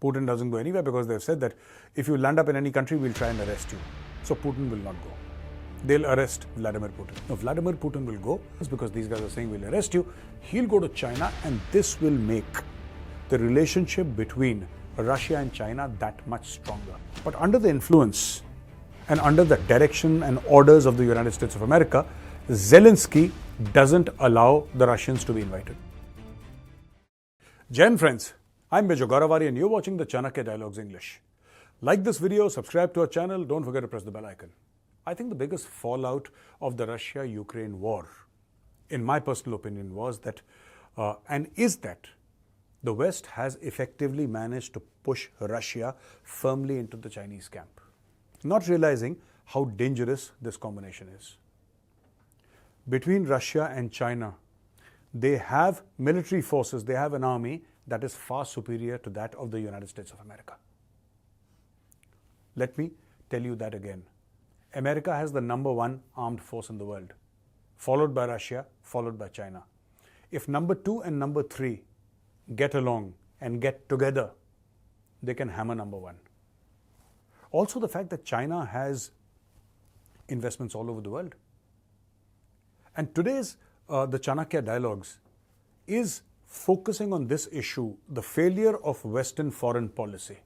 Putin doesn't go anywhere because they've said that if you land up in any country, we'll try and arrest you. So Putin will not go. They'll arrest Vladimir Putin. No, Vladimir Putin will go because these guys are saying we'll arrest you. He'll go to China, and this will make the relationship between Russia and China that much stronger. But under the influence and under the direction and orders of the United States of America, Zelenskyy doesn't allow the Russians to be invited. Jen friends, I'm Major Gaurav Arya and you're watching the Chanakya Dialogues English. Like this video, subscribe to our channel, don't forget to press the bell icon. I think the biggest fallout of the Russia-Ukraine war, in my personal opinion, was that, that the West has effectively managed to push Russia firmly into the Chinese camp, not realizing how dangerous this combination is. Between Russia and China, they have military forces, they have an army that is far superior to that of the United States of America. Let me tell you that again. America has the #1 armed force in the world, followed by Russia, followed by China. If number 2 and number 3 get along and get together, they can hammer number 1. Also the fact that China has investments all over the world. And today's the Chanakya Dialogues is focusing on this issue, the failure of Western foreign policy.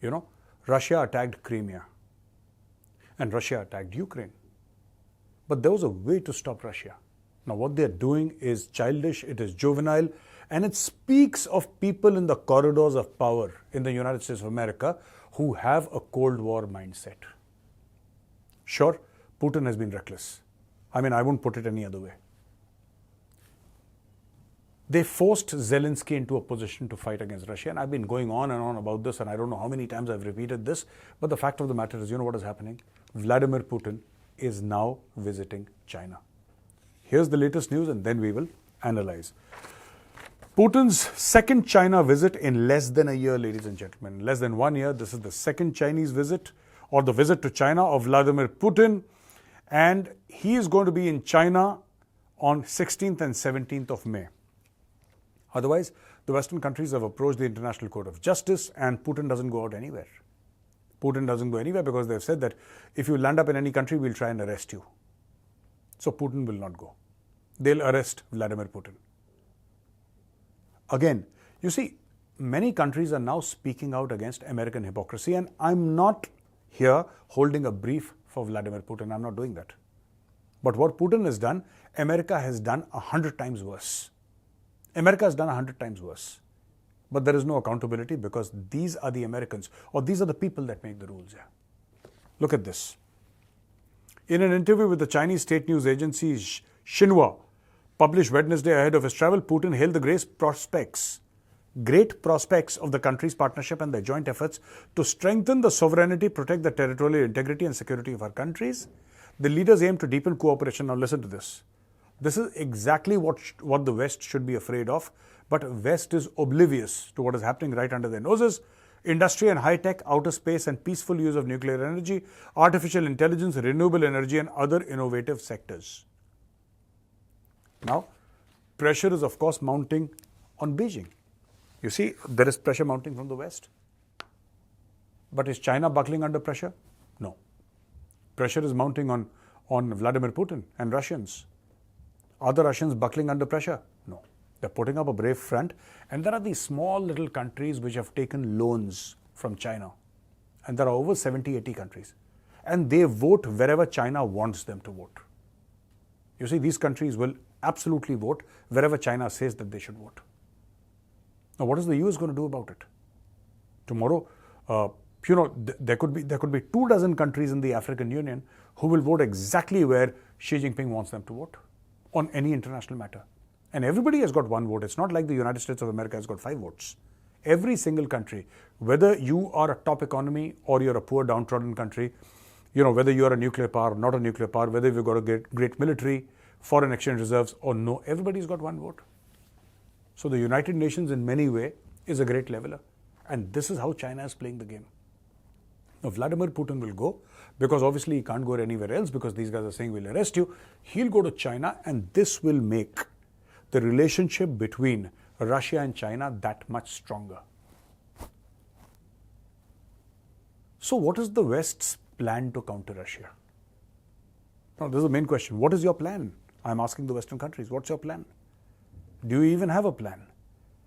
You know, Russia attacked Crimea and Russia attacked Ukraine. But there was a way to stop Russia. Now what they're doing is childish, it is juvenile, and it speaks of people in the corridors of power in the United States of America who have a Cold War mindset. Sure, Putin has been reckless. I mean, I won't put it any other way. They forced Zelenskyy into a position to fight against Russia, and I've been going on and on about this, and I don't know how many times I've repeated this, but the fact of the matter is, you know what is happening? Vladimir Putin is now visiting China. Here's the latest news, and then we will analyze. Putin's second China visit in less than a year, ladies and gentlemen. Less than 1 year. This is the second Chinese visit, or the visit to China of Vladimir Putin. And he is going to be in China on 16th and 17th of May. Otherwise, the Western countries have approached the International Court of Justice, and Putin doesn't go out anywhere. Putin doesn't go anywhere because they've said that if you land up in any country, we'll try and arrest you. So Putin will not go. They'll arrest Vladimir Putin. Again, you see, many countries are now speaking out against American hypocrisy, and I'm not here holding a brief for Vladimir Putin. I'm not doing that. But what Putin has done, America has done 100 times worse. America has done 100 times worse. But there is no accountability because these are the Americans, or these are the people that make the rules here. Look at this. In an interview with the Chinese state news agency Xinhua, published Wednesday ahead of his travel, Putin hailed the great prospects of the country's partnership and their joint efforts to strengthen the sovereignty, protect the territorial integrity and security of our countries. The leaders aim to deepen cooperation. Now listen to this. This is exactly what the West should be afraid of, but West is oblivious to what is happening right under their noses. Industry and high-tech, outer space and peaceful use of nuclear energy, artificial intelligence, renewable energy and other innovative sectors. Now, pressure is of course mounting on Beijing. You see, there is pressure mounting from the West. But is China buckling under pressure? No. Pressure is mounting on Vladimir Putin and Russians. Are the Russians buckling under pressure? No. They're putting up a brave front, and there are these small little countries which have taken loans from China. And there are over 70, 80 countries. And they vote wherever China wants them to vote. You see, these countries will absolutely vote wherever China says that they should vote. Now, what is the US going to do about it? Tomorrow, there could be 24 countries in the African Union who will vote exactly where Xi Jinping wants them to vote on any international matter. And everybody has got 1 vote. It's not like the United States of America has got 5 votes. Every single country, whether you are a top economy or you're a poor downtrodden country, whether you're a nuclear power or not a nuclear power, whether you've got a great military, foreign exchange reserves or no, everybody's got 1 vote. So the United Nations in many ways is a great leveler. And this is how China is playing the game. Now Vladimir Putin will go because obviously he can't go anywhere else because these guys are saying we'll arrest you. He'll go to China, and this will make the relationship between Russia and China that much stronger. So what is the West's plan to counter Russia? Now, this is the main question. What is your plan? I'm asking the Western countries, what's your plan? Do you even have a plan?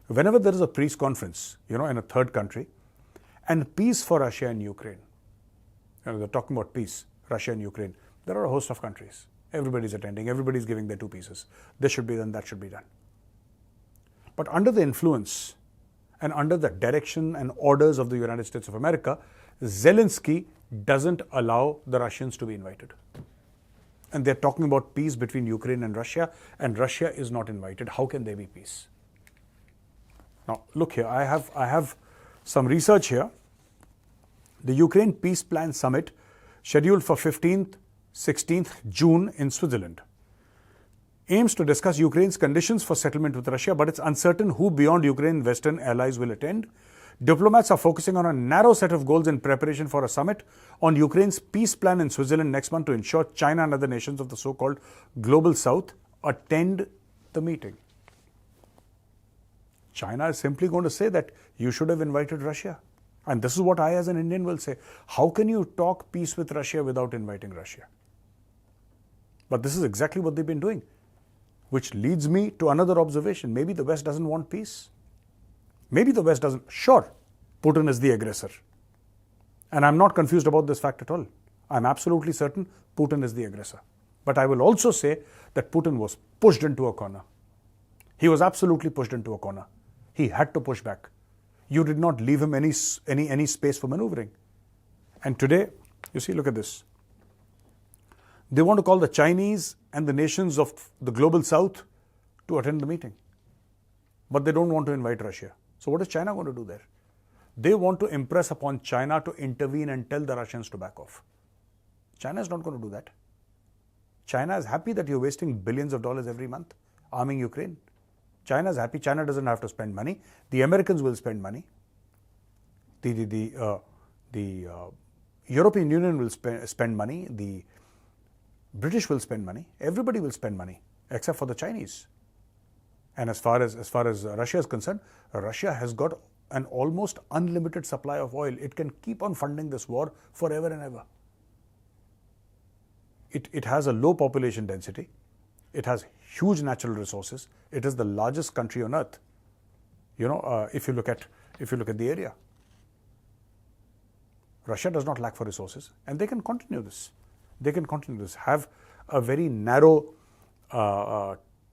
Whenever there is a peace conference, in a third country, and peace for Russia and Ukraine, they're talking about peace, Russia and Ukraine, there are a host of countries. Everybody's attending, everybody's giving their 2 pieces. This should be done, that should be done. But under the influence and under the direction and orders of the United States of America, Zelenskyy doesn't allow the Russians to be invited. And they're talking about peace between Ukraine and Russia is not invited. How can there be peace? Now, look here, I have some research here. The Ukraine Peace Plan Summit scheduled for 15th, 16th June in Switzerland aims to discuss Ukraine's conditions for settlement with Russia, but it's uncertain who beyond Ukraine Western allies will attend. Diplomats are focusing on a narrow set of goals in preparation for a summit on Ukraine's peace plan in Switzerland next month to ensure China and other nations of the so-called Global South attend the meeting. China is simply going to say that you should have invited Russia. And this is what I as an Indian will say. How can you talk peace with Russia without inviting Russia? But this is exactly what they've been doing. Which leads me to another observation. Maybe the West doesn't want peace. Maybe the West doesn't. Sure, Putin is the aggressor. And I'm not confused about this fact at all. I'm absolutely certain Putin is the aggressor. But I will also say that Putin was pushed into a corner. He was absolutely pushed into a corner. He had to push back. You did not leave him any space for maneuvering. And today, you see, look at this. They want to call the Chinese and the nations of the Global South to attend the meeting. But they don't want to invite Russia. So what is China going to do there? They want to impress upon China to intervene and tell the Russians to back off. China is not going to do that. China is happy that you're wasting billions of dollars every month arming Ukraine. China is happy. China doesn't have to spend money. The Americans will spend money. The European Union will spend money. The British will spend money. Everybody will spend money except for the Chinese. And as far as Russia is concerned, Russia has got an almost unlimited supply of oil. It can keep on funding this war forever and ever. It has a low population density. It has huge natural resources. It is the largest country on earth. If you look at the area, Russia does not lack for resources, and they can continue this. Have a very narrow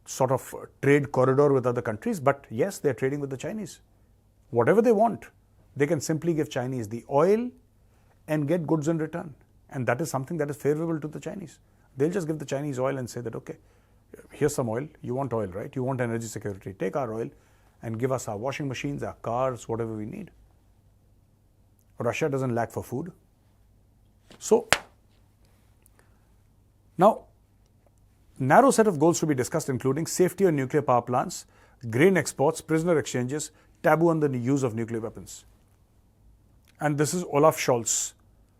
sort of trade corridor with other countries, but yes, they're trading with the Chinese. Whatever they want, they can simply give Chinese the oil and get goods in return. And that is something that is favorable to the Chinese. They'll just give the Chinese oil and say that, okay, here's some oil. You want oil, right? You want energy security. Take our oil and give us our washing machines, our cars, whatever we need. Russia doesn't lack for food. So, now, narrow set of goals to be discussed, including safety on nuclear power plants, grain exports, prisoner exchanges, taboo on the use of nuclear weapons. And this is Olaf Scholz.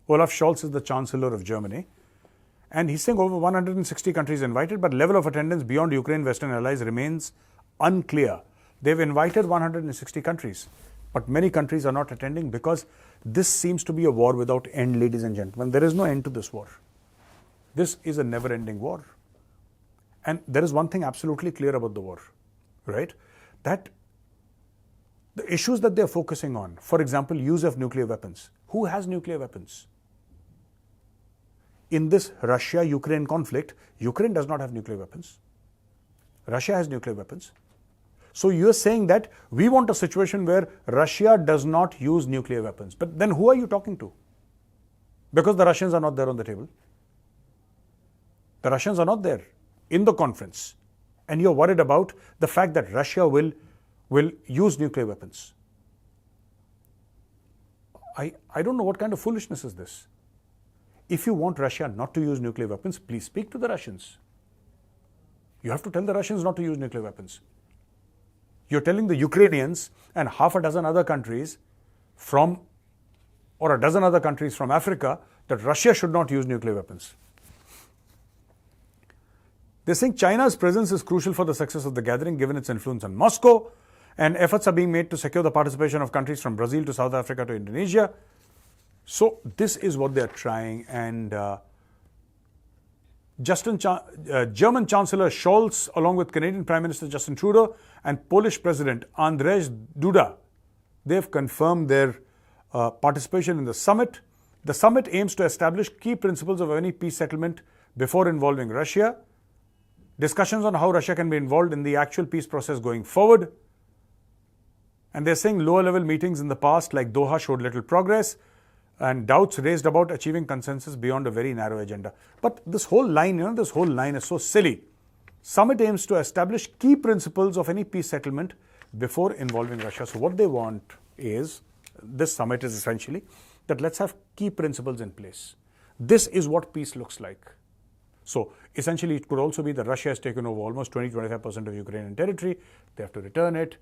Olaf Scholz is the Chancellor of Germany. And he's saying over 160 countries invited, but level of attendance beyond Ukraine Western allies remains unclear. They've invited 160 countries, but many countries are not attending because this seems to be a war without end, ladies and gentlemen. There is no end to this war. This is a never-ending war. And there is one thing absolutely clear about the war, right? That the issues that they're focusing on, for example, use of nuclear weapons. Who has nuclear weapons? In this Russia-Ukraine conflict, Ukraine does not have nuclear weapons. Russia has nuclear weapons. So you're saying that we want a situation where Russia does not use nuclear weapons. But then who are you talking to? Because the Russians are not there on the table. The Russians are not there in the conference. And you're worried about the fact that Russia will use nuclear weapons. I don't know what kind of foolishness is this. If you want Russia not to use nuclear weapons, please speak to the Russians. You have to tell the Russians not to use nuclear weapons. You're telling the Ukrainians and half a dozen other countries or a dozen other countries from Africa that Russia should not use nuclear weapons. They're saying China's presence is crucial for the success of the gathering given its influence on Moscow, and efforts are being made to secure the participation of countries from Brazil to South Africa to Indonesia. So this is what they're trying, and German Chancellor Scholz, along with Canadian Prime Minister Justin Trudeau and Polish President Andrzej Duda, they've confirmed their participation in the summit. The summit aims to establish key principles of any peace settlement before involving Russia, discussions on how Russia can be involved in the actual peace process going forward. And they're saying lower level meetings in the past like Doha showed little progress, and doubts raised about achieving consensus beyond a very narrow agenda. But this whole line, this whole line is so silly. Summit aims to establish key principles of any peace settlement before involving Russia. So what they want is, this summit is essentially that let's have key principles in place. This is what peace looks like. So essentially it could also be that Russia has taken over almost 20-25% of Ukrainian territory. They have to return it.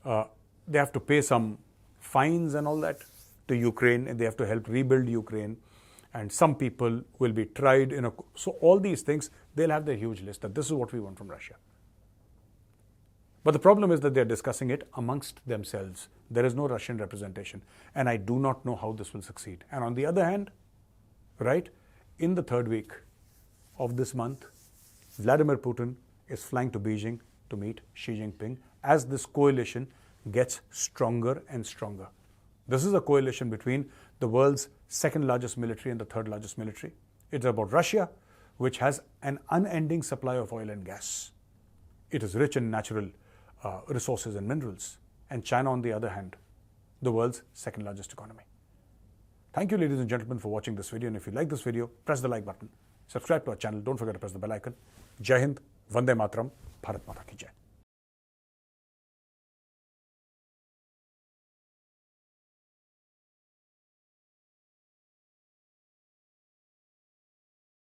They have to pay some fines and all that to Ukraine, and they have to help rebuild Ukraine. And some people will be tried in a... So all these things, they'll have their huge list that this is what we want from Russia. But the problem is that they're discussing it amongst themselves. There is no Russian representation. And I do not know how this will succeed. And on the other hand, right, in the third week of this month, Vladimir Putin is flying to Beijing to meet Xi Jinping as this coalition gets stronger and stronger. This is a coalition between the world's second largest military and the third largest military. It's about Russia, which has an unending supply of oil and gas. It is rich in natural resources and minerals. And China, on the other hand, the world's second largest economy. Thank you, ladies and gentlemen, for watching this video. And if you like this video, press the like button. Subscribe to our channel. Don't forget to press the bell icon. Jai Hind, Vande Mataram, Bharat Mata Ki Jai.